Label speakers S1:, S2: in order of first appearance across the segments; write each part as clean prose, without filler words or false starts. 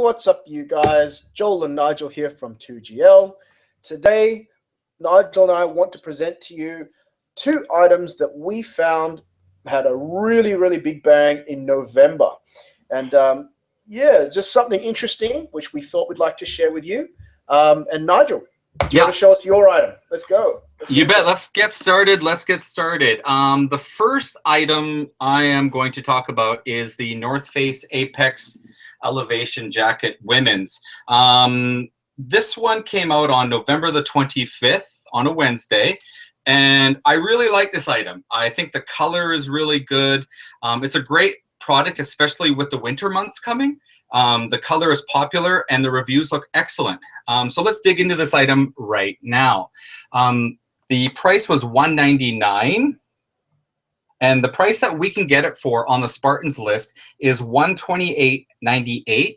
S1: what's up, you guys? Joel and Nigel here from 2GL. Today, Nigel and I want to present to you two items that we found had a really big bang in November. And yeah, just something interesting, which we thought we'd like to share with you. And Nigel, do you want to show us your item? Let's go.
S2: You bet. Let's get started. The first item I am going to talk about is the North Face Apex Elevation Jacket Women's. This one came out on November the 25th on a Wednesday, and I really like this item. I think the color is really good. It's a great product, especially with the winter months coming. The color is popular and the reviews look excellent. So let's dig into this item right now. The price was $199, and the price that we can get it for on the Spartans list is $128.98.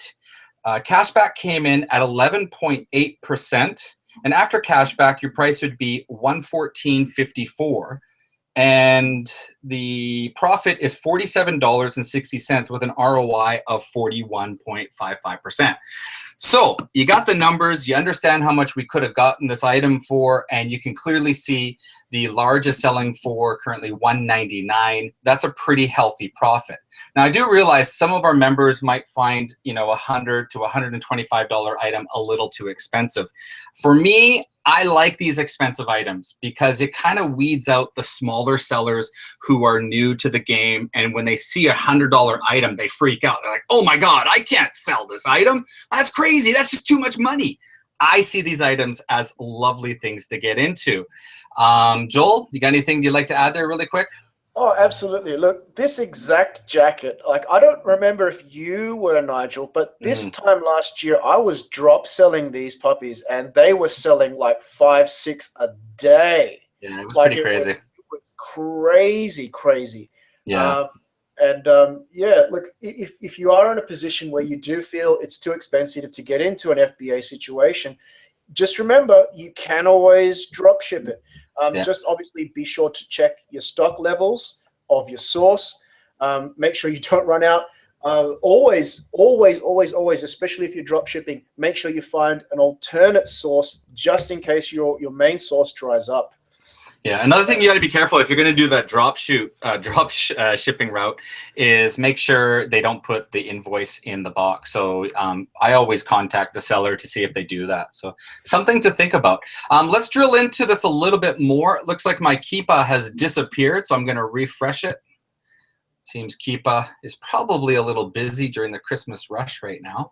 S2: Cashback came in at 11.8%, and after cashback, your price would be $114.54. And the profit is $47.60 with an ROI of 41.55%. So you got the numbers, you understand how much we could have gotten this item for, and you can clearly see the largest selling for currently $199. That's a pretty healthy profit. Now I do realize some of our members might find, you know, $100 to $125 item a little too expensive. For me, I like these expensive items because it kind of weeds out the smaller sellers who are new to the game, and when they see $100 item, they freak out. They're like, oh my God, I can't sell this item. That's crazy. That's just too much money. I see these items as lovely things to get into. Joel, you got anything you'd like to add there really quick?
S1: Oh, absolutely. Look, this exact jacket, like, I don't remember if you were, Nigel, but this time last year, I was drop selling these puppies, and they were selling like 5, 6 a day.
S2: Yeah, it was pretty crazy.
S1: It was crazy.
S2: Yeah.
S1: Yeah, look, if you are in a position where you do feel it's too expensive to get into an FBA situation, just remember, you can always drop ship it. Just obviously be sure to check your stock levels of your source. Make sure you don't run out. Always, especially if you're drop shipping, make sure you find an alternate source just in case your main source dries up.
S2: Yeah, another thing you got to be careful if you're going to do that drop shipping route is make sure they don't put the invoice in the box. So I always contact the seller to see if they do that. So something to think about. Let's drill into this a little bit more. It looks like my Keepa has disappeared, so I'm going to refresh it. Seems Keepa is probably a little busy during the Christmas rush right now.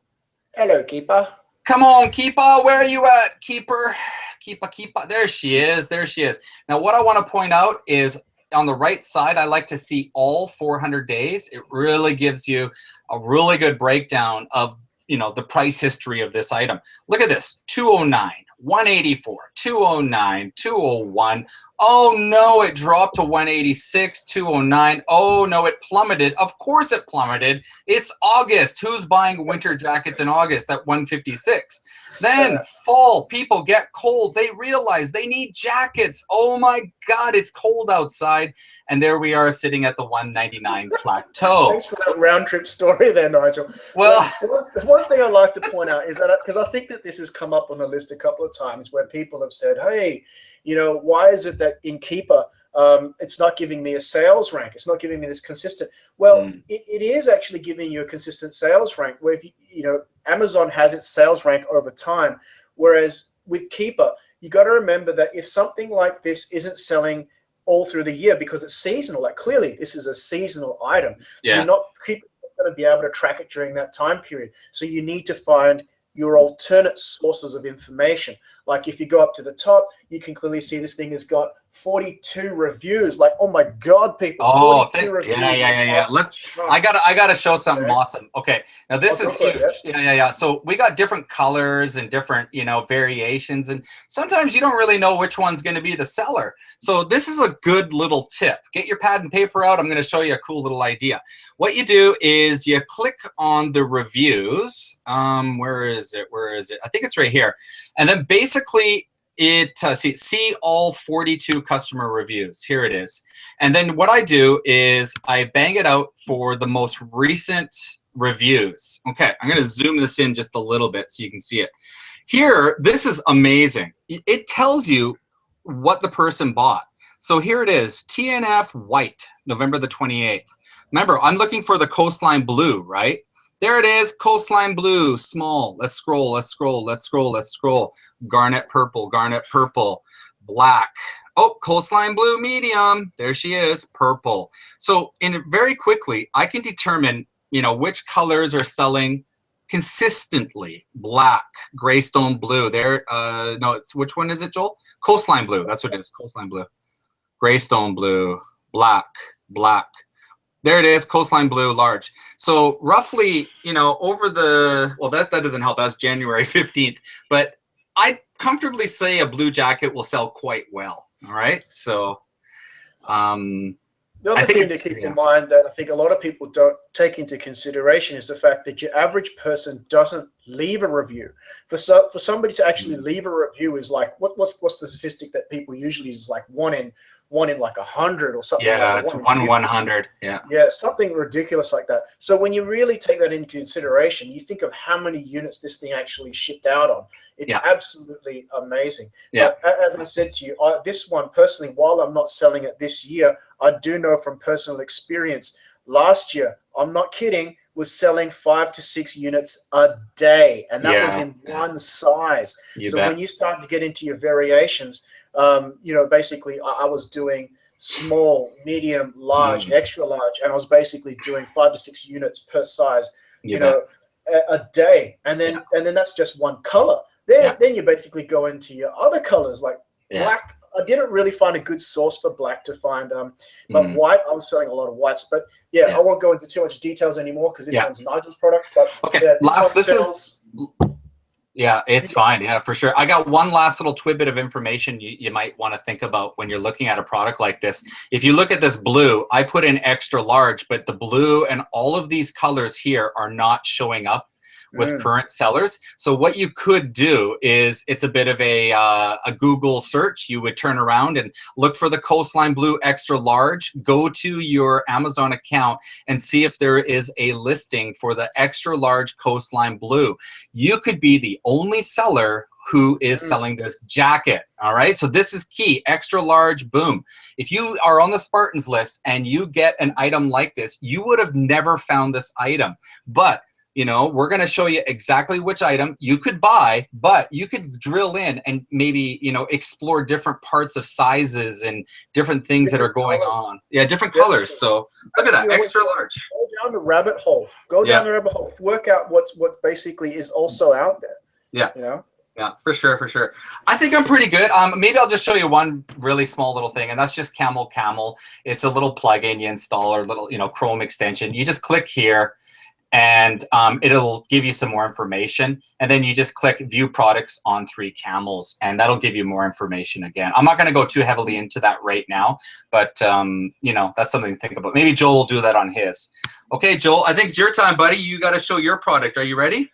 S1: Hello, Keepa.
S2: Come on, Keepa. Where are you at, Keeper? Keepa. There she is. Now, what I want to point out is on the right side, I like to see all 400 days. It really gives you a really good breakdown of, you know, the price history of this item. Look at this, 209, 184, 209, 201. Oh no, it dropped to 186, 209. Oh no, it plummeted. Of course it plummeted. It's August. Who's buying winter jackets in August at 156? Then fall, people get cold. They realize they need jackets. Oh my God, it's cold outside. And there we are sitting at the 199 plateau.
S1: Thanks for that round trip story there, Nigel.
S2: Well,
S1: one thing I'd like to point out is that, because I think that this has come up on the list a couple of times where people have said, hey, you know, why is it that in Keepa, it's not giving me a sales rank? It's not giving me this consistent. Well, it is actually giving you a consistent sales rank where, if you know, Amazon has its sales rank over time. Whereas with Keepa, you got to remember that if something like this isn't selling all through the year because it's seasonal, like clearly this is a seasonal item, you're not going to be able to track it during that time period. So you need to find your alternate sources of information. Like if you go up to the top, you can clearly see this thing has got 42 reviews. Like, oh my God, people!
S2: Oh,
S1: 42 reviews.
S2: Yeah. I gotta show something awesome. Okay, now this is huge. Yeah. So we got different colors and different, you know, variations, and sometimes you don't really know which one's going to be the seller. So this is a good little tip. Get your pad and paper out. I'm going to show you a cool little idea. What you do is you click on the reviews. Where is it? I think it's right here. And then basically see all 42 customer reviews. Here it is. And then what I do is I bang it out for the most recent reviews. Okay, I'm going to zoom this in just a little bit so you can see it. Here, this is amazing. It tells you what the person bought. So here it is, TNF white, November the 28th. Remember, I'm looking for the coastline blue, right? There it is, coastline blue, small. Let's scroll, let's scroll, let's scroll, let's scroll. Garnet purple, black. Oh, coastline blue, medium. There she is, purple. So very quickly, I can determine, you know, which colors are selling consistently. Black, graystone blue. There, no, it's, which one is it, Joel? Coastline blue. That's what it is. Coastline blue. Graystone blue. Black. There it is. Coastline blue, large. So roughly, you know, over the, well, that doesn't help. That's January 15th. But I'd comfortably say a blue jacket will sell quite well. All right. So,
S1: the other thing to keep in mind that I think a lot of people don't take into consideration is the fact that your average person doesn't leave a review. For somebody to actually leave a review is like, what's the statistic that people usually is like one in like 100 or something.
S2: Yeah,
S1: like
S2: it's 1/100. Yeah.
S1: Yeah, something ridiculous like that. So when you really take that into consideration, you think of how many units this thing actually shipped out on. It's absolutely amazing.
S2: Yeah.
S1: But as I said to you, this one personally, while I'm not selling it this year, I do know from personal experience, last year, I'm not kidding, was selling 5 to 6 units a day. And that was in one size. When you start to get into your variations, you know, basically I was doing small, medium, large, extra large, and I was basically doing 5 to 6 units per size, you know, a day. And then that's just one color. Then you basically go into your other colors like black. I didn't really find a good source for black to find, but white, I was selling a lot of whites. But I won't go into too much details anymore because this one's Nigel's product. But
S2: okay, it's fine. Yeah, for sure. I got one last little tidbit of information you might want to think about when you're looking at a product like this. If you look at this blue, I put in extra large, but the blue and all of these colors here are not showing up with current sellers. So what you could do is, it's a bit of a Google search. You would turn around and look for the coastline blue extra large, go to your Amazon account and see if there is a listing for the extra large coastline blue. You could be the only seller who is selling this jacket. All right. So this is key. Extra large, boom. If you are on the Spartans list and you get an item like this, you would have never found this item. But you know, we're going to show you exactly which item you could buy, but you could drill in and maybe, you know, explore different parts of sizes and different things that are going on. Yeah, different colors. So look at that, extra large.
S1: Go down the rabbit hole. Go down the rabbit hole. Work out what basically is also out there. Yeah. You know?
S2: Yeah, for sure, for sure. I think I'm pretty good. Maybe I'll just show you one really small little thing, and that's just Camel. It's a little plugin you install, or little, you know, Chrome extension. You just click here, and it'll give you some more information, and then you just click view products on 3 camels, and that'll give you more information again. I'm not going to go too heavily into that right now, but you know, that's something to think about. Maybe Joel will do that on his. Okay, Joel, I think it's your time, buddy. You got to show your product. Are you ready?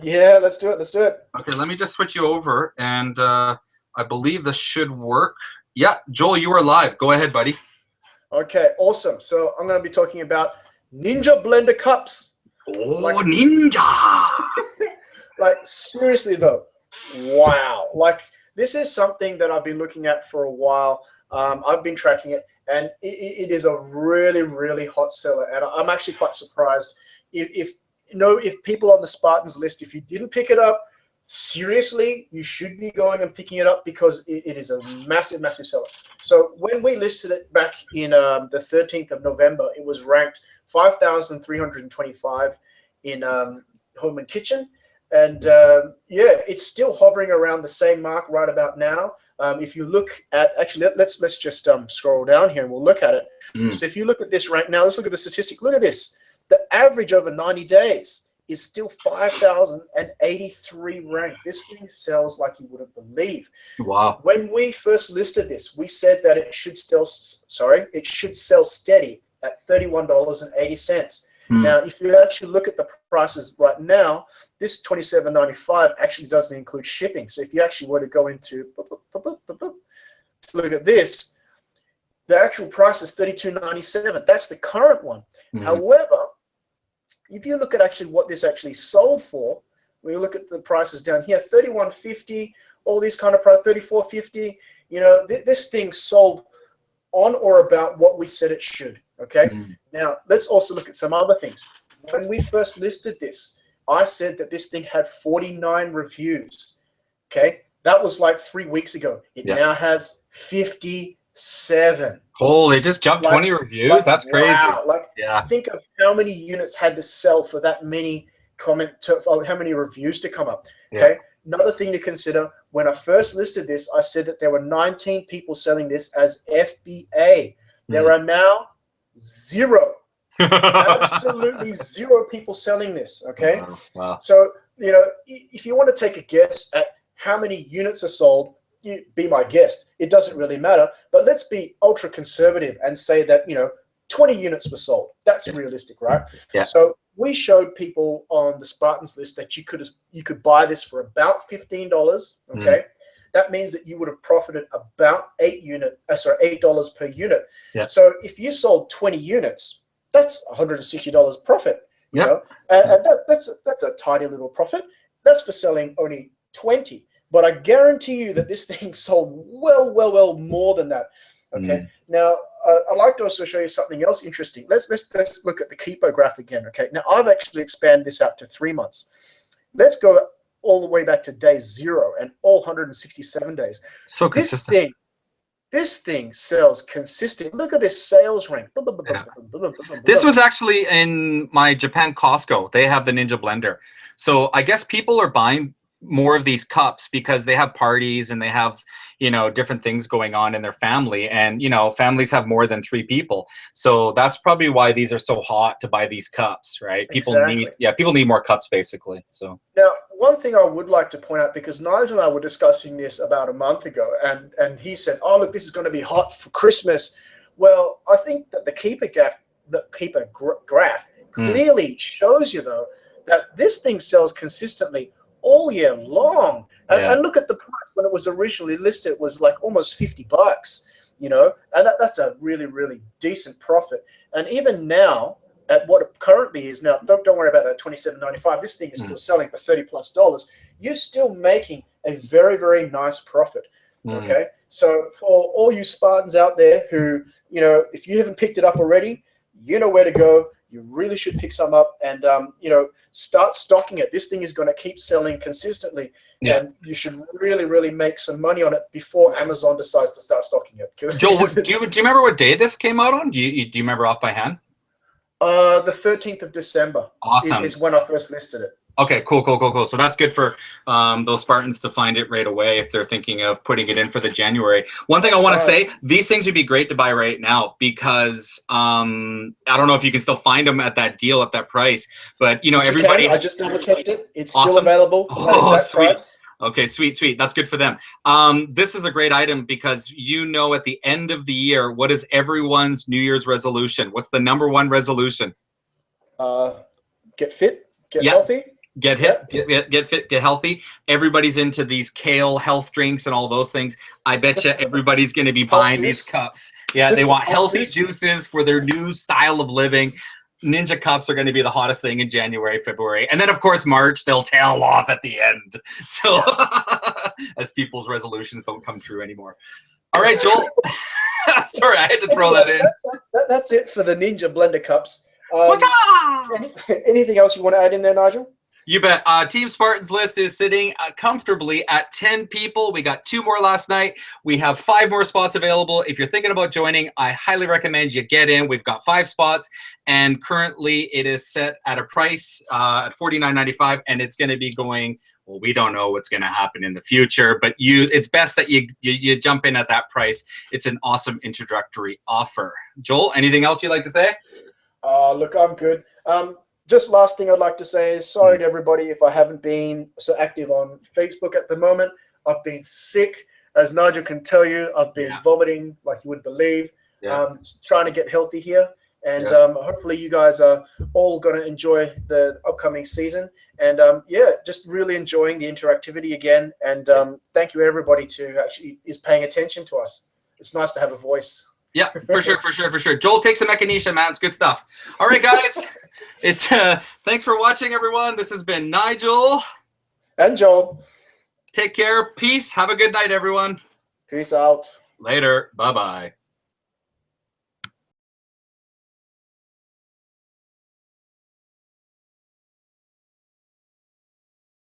S1: Yeah, let's do it. Let's do it.
S2: Okay, let me just switch you over, and I believe this should work. Yeah, Joel, you are live. Go ahead, buddy.
S1: Okay, awesome. So I'm going to be talking about Ninja blender cups.
S2: Oh, like, Ninja!
S1: Like, seriously though, wow. Like, this is something that I've been looking at for a while. I've been tracking it, and it is a really, really hot seller. And I'm actually quite surprised if people on the Spartans list, if you didn't pick it up, seriously, you should be going and picking it up, because it is a massive, massive seller. So when we listed it back in the 13th of November, it was ranked 5,325 in home and kitchen. And yeah, it's still hovering around the same mark right about now. If you look at, actually, let's just scroll down here and we'll look at it. So if you look at this right now, let's look at the statistic. Look at this. The average over 90 days is still 5,083 ranked. This thing sells like you wouldn't believe.
S2: Wow.
S1: When we first listed this, we said that it should sell steady at $31.80. Now, if you actually look at the prices right now, this $27.95 actually doesn't include shipping. So if you actually were to go into, look at this, the actual price is $32.97. That's the current one. However, if you look at actually what this actually sold for, when you look at the prices down here, 31.50, all these kind of price, 34.50. You know, this thing sold on or about what we said it should. Okay. Now let's also look at some other things. When we first listed this, I said that this thing had 49 reviews. Okay, that was like 3 weeks ago. It now has 57.
S2: Holy, it just jumped 20 reviews. That's crazy.
S1: Wow. Think of how many units had to sell for that many how many reviews to come up. Okay. Another thing to consider, when I first listed this, I said that there were 19 people selling this as FBA. There are now 0. Absolutely 0 people selling this. Okay.
S2: Wow.
S1: So, you know, if you want to take a guess at how many units are sold, be my guest. It doesn't really matter. But let's be ultra conservative and say that, you know, 20 units were sold. That's realistic, right?
S2: Yeah.
S1: So we showed people on the Spartans list that you could buy this for about $15. Okay. That means that you would have profited about $8 per unit.
S2: Yeah.
S1: So if you sold 20 units, that's $160 profit. You know? And that's a tidy little profit. That's for selling only 20. But I guarantee you that this thing sold well more than that. Okay. Now I'd like to also show you something else interesting. Let's look at the keeper graph again. Okay. Now I've actually expanded this out to 3 months. Let's go all the way back to day 0 and all 167 days.
S2: So consistent.
S1: This thing sells consistent. Look at this sales rank.
S2: This was actually in my Japan Costco. They have the Ninja blender. So I guess people are buying more of these cups because they have parties and they have, you know, different things going on in their family, and, you know, families have more than 3 people. So that's probably why these are so hot to buy these cups, right?
S1: Exactly.
S2: People need more cups basically. So
S1: now, one thing I would like to point out, because Nigel and I were discussing this about a month ago, and he said, oh, look, this is going to be hot for Christmas. Well, I think that the keeper graph clearly shows you, though, that this thing sells consistently all year long. And look at the price. When it was originally listed, it was like almost $50, you know, and that's a really decent profit. And even now, at what it currently is now, don't worry about that $27.95. This thing is still selling for $30+. You're still making a very nice profit. Okay, so for all you Spartans out there who, you know, if you haven't picked it up already, you know where to go. You really should pick some up and, you know, start stocking it. This thing is going to keep selling consistently. And you should really make some money on it before Amazon decides to start stocking it.
S2: Joel, do you remember what day this came out on? Do you remember off by hand?
S1: The 13th of December.
S2: Awesome.
S1: Is when I first listed it.
S2: Okay, cool. So that's good for those Spartans to find it right away if they're thinking of putting it in for the January. One thing I want to say, these things would be great to buy right now because I don't know if you can still find them at that deal at that price, but, you know, everybody.
S1: I just double checked it. It's still available.
S2: Sweet. Price. Okay, sweet. That's good for them. This is a great item because, you know, at the end of the year, what is everyone's New Year's resolution? What's the #1 resolution?
S1: Get fit, get healthy.
S2: Get fit, get healthy. Everybody's into these kale health drinks and all those things. I bet you everybody's going to be buying these cups. Yeah, they want healthy juices for their new style of living. Ninja cups are going to be the hottest thing in January, February. And then, of course, March, they'll tail off at the end. So as people's resolutions don't come true anymore. All right, Joel. Sorry, I had to throw that in.
S1: That's it for the Ninja blender cups. Anything else you want to add in there, Nigel?
S2: You bet. Team Spartans list is sitting comfortably at 10 people. We got 2 more last night. We have 5 more spots available. If you're thinking about joining, I highly recommend you get in. We've got 5 spots, and currently it is set at a price at $49.95, and it's going to be going. Well, we don't know what's going to happen in the future, but it's best that you jump in at that price. It's an awesome introductory offer. Joel, anything else you'd like to say?
S1: Look, I'm good. Just last thing I'd like to say is sorry to everybody if I haven't been so active on Facebook at the moment. I've been sick, as Nigel can tell you. I've been vomiting like you wouldn't believe. Trying to get healthy here. And hopefully you guys are all going to enjoy the upcoming season. And just really enjoying the interactivity again. And thank you everybody to actually is paying attention to us. It's nice to have a voice.
S2: Yeah, for sure, for sure, for sure. Joel takes some echinacea, man. It's good stuff. All right, guys. It's thanks for watching, everyone. This has been Nigel
S1: and Joel.
S2: Take care. Peace. Have a good night, everyone.
S1: Peace out.
S2: Later. Bye-bye.